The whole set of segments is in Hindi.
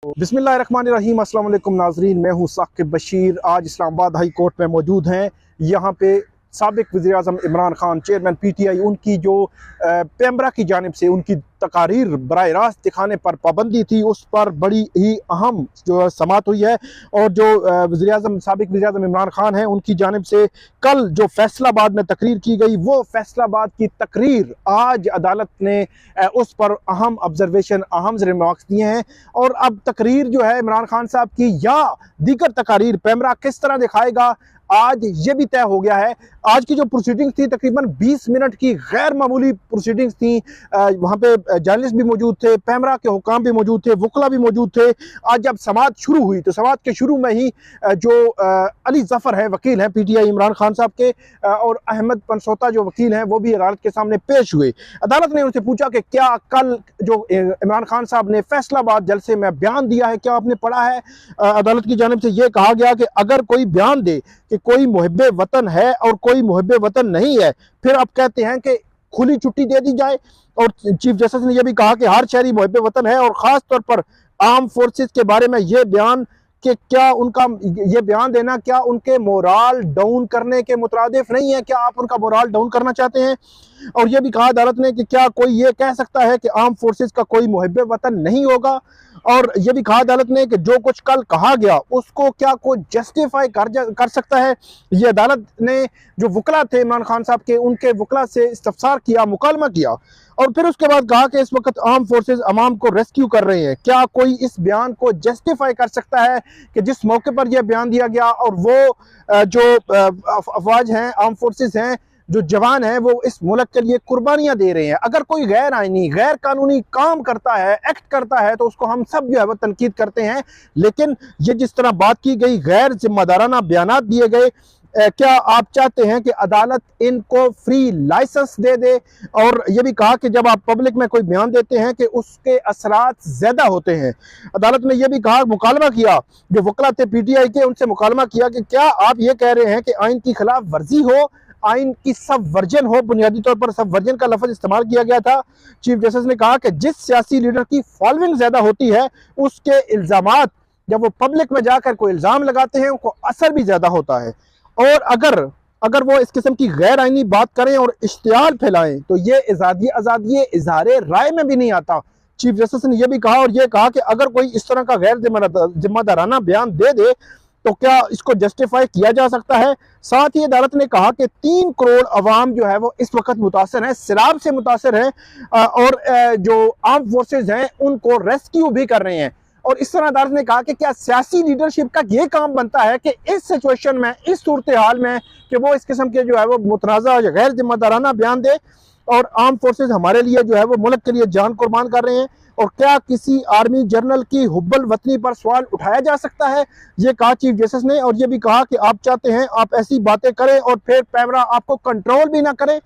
बिस्मिल्लाहिर्रहमानिर्रहीम, अस्सलाम वालेकुम नाजरीन। मैं हूँ साकिब बशीर। आज इस्लामाबाद हाई कोर्ट में मौजूद हैं। यहाँ पे साबिक वज़ीर-ए-आज़म इमरान खान, चेयरमैन PTI, उनकी जो पेमरा की जानिब से उनकी तकारीर बराह रास्त दिखाने पर पाबंदी थी, उस पर बड़ी ही अहम जो समात हुई है। और जो साबिक वज़ीर-ए-आज़म इमरान खान हैं, उनकी जानिब से कल जो फैसलाबाद में तकरीर की गई, वो फैसलाबाद की तकरीर आज अदालत ने उस पर अहम ऑब्जर्वेशन, अहम रिमार्क्स दिए हैं। और अब तकरीर जो है इमरान खान साहब की या दीगर तकारीर पेमरा किस तरह दिखाएगा, आज ये भी तय हो गया है। आज की जो प्रोसीडिंग्स थी तकरीबन 20 मिनट की गैर मामूली प्रोसीडिंग्स थी। वहाँ पे जर्नलिस्ट भी मौजूद थे, पेमरा के हुकाम भी मौजूद थे, वकला भी मौजूद थे। आज जब समात शुरू हुई तो समात के शुरू में ही जो अली जफ़र है, वकील हैं PTI इमरान खान साहब के, और अहमद पनसोता जो वकील हैं, वो भी अदालत के सामने पेश हुए। अदालत ने उनसे पूछा कि क्या कल जो इमरान खान साहब ने फैसलाबाद जलसे में बयान दिया है, क्या आपने पढ़ा है? अदालत की जानिब से ये कहा गया कि अगर कोई बयान दे कि कोई मुहिब्बे वतन है और कोई मुहिब्बे वतन नहीं है, फिर आप कहते हैं कि खुली छुट्टी दे दी जाए। और चीफ जस्टिस ने यह भी कहा कि हर शहरी मुहिब्बे वतन है, और ख़ास तौर पर आर्म फोर्सेस के बारे में ये बयान कि क्या उनका ये बयान देना क्या उनके मोराल डाउन करने के मुतरादिफ नहीं है? क्या आप उनका मोराल डाउन करना चाहते हैं? और यह भी कहा अदालत ने कि क्या कोई ये कह सकता है कि आर्म फोर्सेस का कोई मुहिब्बे वतन नहीं होगा? और यह भी कहा अदालत ने कि जो कुछ कल कहा गया उसको क्या कोई जस्टिफाई कर सकता है? ये अदालत ने जो वकला थे इमरान खान साहब के, उनके वकला से इस्तफसार किया, मुकालमा किया। और फिर उसके बाद कहा कि इस वक्त आर्म फोर्सेस अवाम को रेस्क्यू कर रहे हैं। क्या कोई इस बयान को जस्टिफाई कर सकता है कि जिस मौके पर यह बयान दिया गया और वो जो अफवाज हैं, आर्म फोर्सेस हैं, जो जवान हैं, वो इस मुल्क के लिए कुर्बानियां दे रहे हैं? अगर कोई गैर आईनी, गैर कानूनी काम करता है, एक्ट करता है, तो उसको हम सब जो है वो तनकीद करते हैं। लेकिन ये जिस तरह बात की गई, गैर जिम्मेदाराना बयानात दिए गए, क्या आप चाहते हैं कि अदालत इनको फ्री लाइसेंस दे दे? और यह भी कहा कि जब आप पब्लिक में कोई बयान देते हैं कि उसके असरात ज़्यादा होते हैं। अदालत ने यह भी कहा, मुकालमा किया, जो वकला थे PTI के, उनसे मुकालमा किया कि क्या आप ये कह रहे हैं कि आइन की खिलाफ वर्जी हो, आइन की सब वर्जन हो? बुनियादी तौर पर सब वर्जन का लफ्ज़ इस्तेमाल किया गया था। चीफ जस्टिस ने कहा कि जिस सियासी लीडर की फॉलोइंग ज़्यादा होती है, उसके इल्ज़ामात जब वो पब्लिक में जाकर कोई इल्ज़ाम लगाते हैं, उनको असर भी ज़्यादा होता है। और अगर वो इस किस्म की गैर आईनी बात करें और इश्तियाल फैलाएं, तो ये आज़ादी इज़हार राय में भी नहीं आता। चीफ जस्टिस ने यह भी कहा, और यह कहा कि अगर कोई इस तरह का गैर जिम्मेदाराना बयान दे दे तो क्या इसको जस्टिफाई किया जा सकता है? साथ ही अदालत ने कहा कि 3 करोड़ अवाम जो है वो इस वक्त मुतासर है, सैलाब से मुतासर है, और जो आर्म फोर्सेज हैं उनको रेस्क्यू भी कर रहे हैं। और इस तरह अदालत ने कहा कि क्या सियासी लीडरशिप का ये काम बनता है कि इस सिचुएशन में, इस सूरत हाल में, कि वो इस किस्म के जो है वो मुतनाज़ा या गैर जिम्मेदाराना बयान दे? और आर्म फोर्सेज हमारे लिए जो है वो मुल्क के लिए जान कुर्बान कर रहे हैं। और क्या किसी आर्मी जनरल की हुब्बल वतनी पर सवाल उठाया जा सकता है? ये कहा चीफ जस्टिस ने। और ये भी कहा कि आप चाहते हैं आप ऐसी बातें करें और फिर पेमरा आपको कंट्रोल भी ना करे।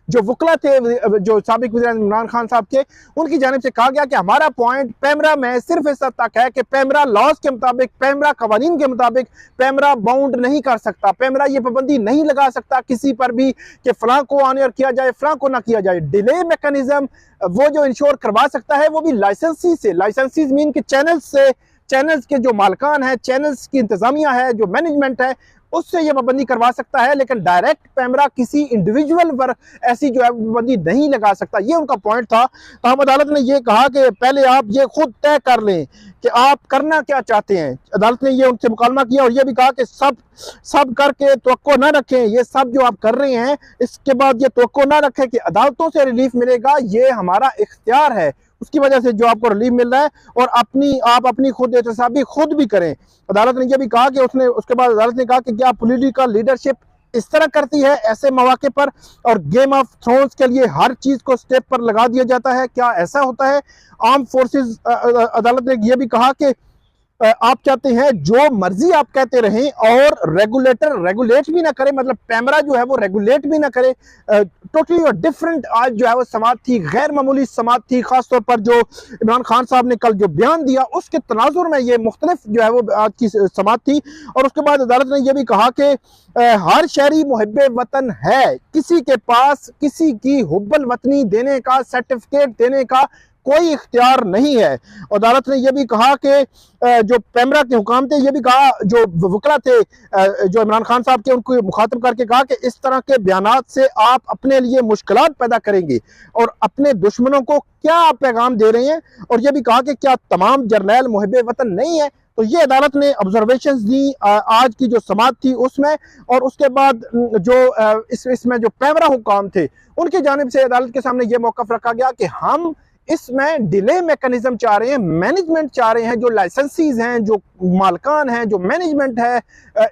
जो वकला थे, जो साबिक वज़ीर इमरान खान साहब के, उनकी जानिब से कहा गया कि हमारा पॉइंट पेमरा में सिर्फ इस हद तक है कि पेमरा लॉज के मुताबिक, पेमरा कवानीन के मुताबिक पेमरा बाउंड नहीं कर सकता। पेमरा ये पाबंदी नहीं लगा सकता किसी पर भी कि फलां को आने और किया जाए, फलां को ना किया जाए। डिले मैकेनिज्म वो जो इंश्योर करवा सकता है वो भी लाइसेंसी से। लाइसेंसीज मीन कि चैनल्स से, चैनल्स के जो मालकान है, चैनल्स की इंतजामिया है, जो मैनेजमेंट है, उससे यह पाबंदी करवा सकता है। लेकिन डायरेक्ट पेमरा किसी इंडिविजुअल पर ऐसी जो है पाबंदी नहीं लगा सकता। ये उनका पॉइंट था। तो हम अदालत ने यह कहा कि पहले आप ये खुद तय कर लें कि आप करना क्या चाहते हैं। अदालत ने ये उनसे मुकालमा किया और यह भी कहा कि सब करके तवक्को ना रखें। ये सब जो आप कर रहे हैं, इसके बाद ये तवक्को ना रखें कि अदालतों से रिलीफ मिलेगा। ये हमारा इख्तियार है, उसकी वजह से जो आपको रिलीफ मिल रहा है, और आप अपनी खुद एहतसाबी खुद भी करें। अदालत ने यह भी कहा कि उसके बाद अदालत ने कहा कि क्या पॉलिटिकल लीडरशिप इस तरह करती है ऐसे मौके पर, और गेम ऑफ थ्रोन्स के लिए हर चीज को स्टेप पर लगा दिया जाता है? क्या ऐसा होता है? आर्म फोर्सेस, अदालत ने यह भी कहा कि आप चाहते हैं जो मर्जी आप कहते रहें और रेगुलेटर रेगुलेट भी ना करे, मतलब पेमरा जो है वो रेगुलेट भी ना करे। टोटली और डिफरेंट आज जो है वो समात थी, गैर मामूली समात थी। खासतौर पर जो इमरान खान साहब ने कल जो बयान दिया उसके तनाजुर में ये मुख्तलिफ जो है वो आज की समात थी। और उसके बाद अदालत ने यह भी कहा कि हर शहरी मुहिब्बे वतन है, किसी के पास किसी की हुब्बल वतनी देने का, सर्टिफिकेट देने का कोई इख्तियार नहीं है। अदालत ने यह भी कहा कि जो पैमरा के हुकाम थे, ये भी कहा, जो वकला थे जो इमरान खान साहब के, उनको मुखातब करके कहा कि इस तरह के बयानात से आप अपने लिए मुश्किलात पैदा करेंगे और अपने दुश्मनों को क्या आप पैगाम दे रहे हैं। और यह भी कहा कि क्या तमाम जर्नैल मुहिब वतन नहीं है। तो ये अदालत ने ऑब्जर्वेशंस दी आज की जो समात थी उसमें। और उसके बाद जो इसमें जो पैमरा हुकाम थे उनकी जानिब से अदालत के सामने ये मौक़िफ़ रखा गया कि हम इसमें डिले मैकेनिज्म चाह रहे हैं, मैनेजमेंट चाह रहे हैं, जो लाइसेंसीज हैं, जो मालकान हैं, जो मैनेजमेंट है,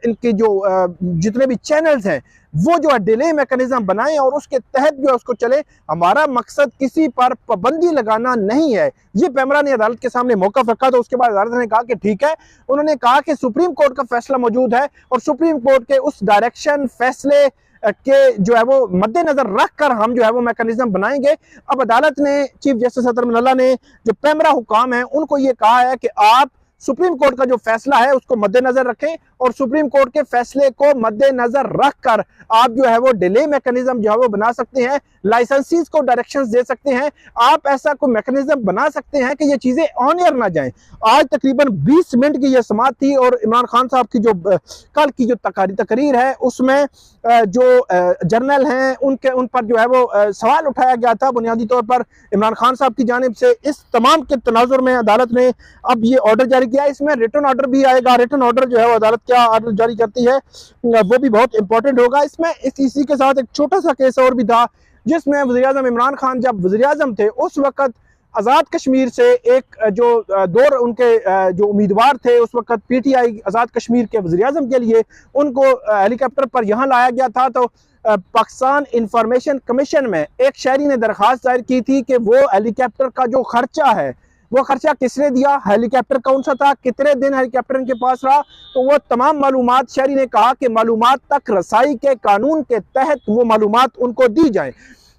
इनके जो जितने भी चैनल्स हैं, वो जो है डिले मैकेनिज्म बनाएं और उसके तहत जो है उसको चले। हमारा मकसद किसी पर पाबंदी लगाना नहीं है। ये पैमरा ने अदालत के सामने मौक़िफ़ रखा। तो उसके बाद अदालत ने कहा कि ठीक है, उन्होंने कहा कि सुप्रीम कोर्ट का फैसला मौजूद है और सुप्रीम कोर्ट के उस डायरेक्शन फैसले के जो है वो मद्देनजर रख कर हम जो है वो मैकेनिज्म बनाएंगे। अब अदालत ने, चीफ जस्टिस अतर मिनल्ला ने, जो पैमरा हुकाम है उनको ये कहा है कि आप सुप्रीम कोर्ट का जो फैसला है उसको मद्देनजर रखें और सुप्रीम कोर्ट के फैसले को मद्देनजर रखकर आप जो है वो डिले मैकेनिज्म जो है वो बना सकते हैं, लाइसेंसीज को डायरेक्शंस दे सकते हैं, आप ऐसा कोई मैकेनिज्म बना सकते हैं कि ये चीजें ऑन एयर ना जाएं। आज तकरीबन 20 मिनट की यह समात थी और इमरान खान साहब की जो कल की जो तकरीर है उसमें जो जर्नल हैं उन पर जो है वो सवाल उठाया गया था। बुनियादी तौर पर इमरान खान साहब की जानिब से इस तमाम के तनाजुर में अदालत ने अब ये ऑर्डर जारी किया। इसमें रिटर्न ऑर्डर भी आएगा। रिटर्न ऑर्डर जो है वो अदालत क्या ऑर्डर जारी करती है वो भी बहुत इंपॉर्टेंट होगा। इसमें इसी के साथ एक छोटा सा केस और भी था जिसमें वज़ीर-ए-आज़म इमरान खान जब वज़ीर-ए-आज़म थे उस वक्त आज़ाद कश्मीर से एक जो दो उनके जो उम्मीदवार थे उस वक्त पीटीआई आज़ाद कश्मीर के वज़ीर-ए-आज़म के लिए उनको हेलीकॉप्टर पर यहाँ लाया गया था। तो पाकिस्तान इंफॉर्मेशन कमीशन में एक शहरी ने दरख्वास्त दायर की थी कि वो हेलीकॉप्टर का जो खर्चा है वो खर्चा किसने दिया, हेलीकॉप्टर कौन सा था, कितने दिन हेलीकॉप्टर इनके पास रहा। तो वो तमाम मालूमात शहरी ने कहा कि मालूमात तक रसाई के कानून के तहत वो मालूमात उनको दी जाए।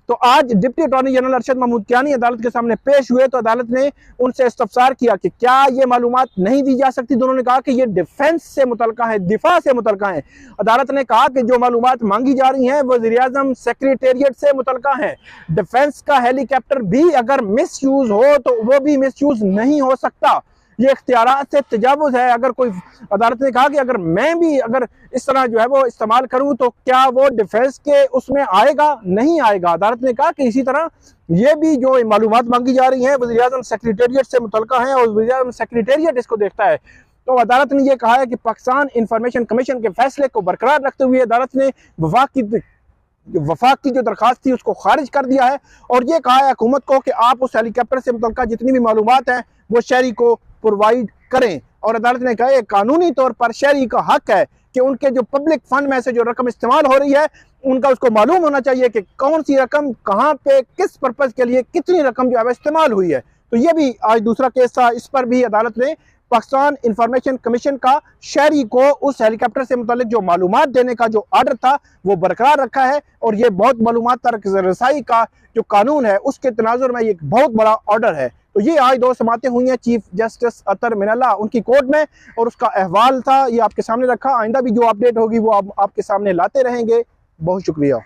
तो आज deputy attorney general Arshad Mahmood Kayani अदालत के सामने पेश हुए तो अदालत ने उनसे इस्तफसार किया कि क्या ये मालूमात नहीं दी जा सकती। दोनों ने कहा कि ये डिफेंस से मुतल्लिका है, दिफा से मुतल्लिका है। अदालत ने कहा कि जो मालूमात मांगी जा रही हैं वज़ीर-ए-आज़म सेक्रेटेरिएट से मुतल्लिका है। डिफेंस का हेलीकॉप्टर भी अगर मिस यूज हो तो वो भी मिस यूज नहीं हो सकता, ये इख्तियारात से तजावुज़ है। अगर कोई, अदालत ने कहा कि अगर मैं भी अगर इस तरह जो है वो इस्तेमाल करूं तो क्या वो डिफेंस के उसमें आएगा, नहीं आएगा। अदालत ने कहा कि इसी तरह ये भी जो मालूमात मांगी जा रही हैं वज़ीर-ए-आज़म सेक्रेटेरिएट से मुतल्लिका हैं और वज़ीर-ए-आज़म सेक्रेटेरिएट इसको देखता है। तो अदालत ने यह कहा है कि पाकिस्तान इंफॉर्मेशन कमीशन के फैसले को बरकरार रखते हुए अदालत ने वफाक की जो दरखास्त थी उसको खारिज कर दिया है और ये कहा है हुकूमत को कि आप उस हेलीकॉप्टर से मुतल्लिका जितनी भी मालूमात हैं वो शहरी को प्रोवाइड करें। और अदालत ने कहा कानूनी तौर पर शहरी का हक है कि उनके जो पब्लिक फंड में से जो रकम इस्तेमाल हो रही है उनका उसको मालूम होना चाहिए कि कौन सी रकम कहाँ पे किस पर्पज के लिए कितनी रकम जो है इस्तेमाल हुई है। तो ये भी आज दूसरा केस था, इस पर भी अदालत ने पाकिस्तान इंफॉर्मेशन कमीशन का शहरी को उस हेलीकॉप्टर से मुतालिक जो मालूमात देने का जो ऑर्डर था वो बरकरार रखा है और ये बहुत मालूमात तक रसाई का जो कानून है उसके तनाजुर में ये एक बहुत बड़ा ऑर्डर है। तो ये आज 2 समातें हुई हैं चीफ जस्टिस अतर मिनल्ला उनकी कोर्ट में और उसका अहवाल था, ये आपके सामने रखा। आइंदा भी जो अपडेट होगी वो आपके सामने लाते रहेंगे। बहुत शुक्रिया।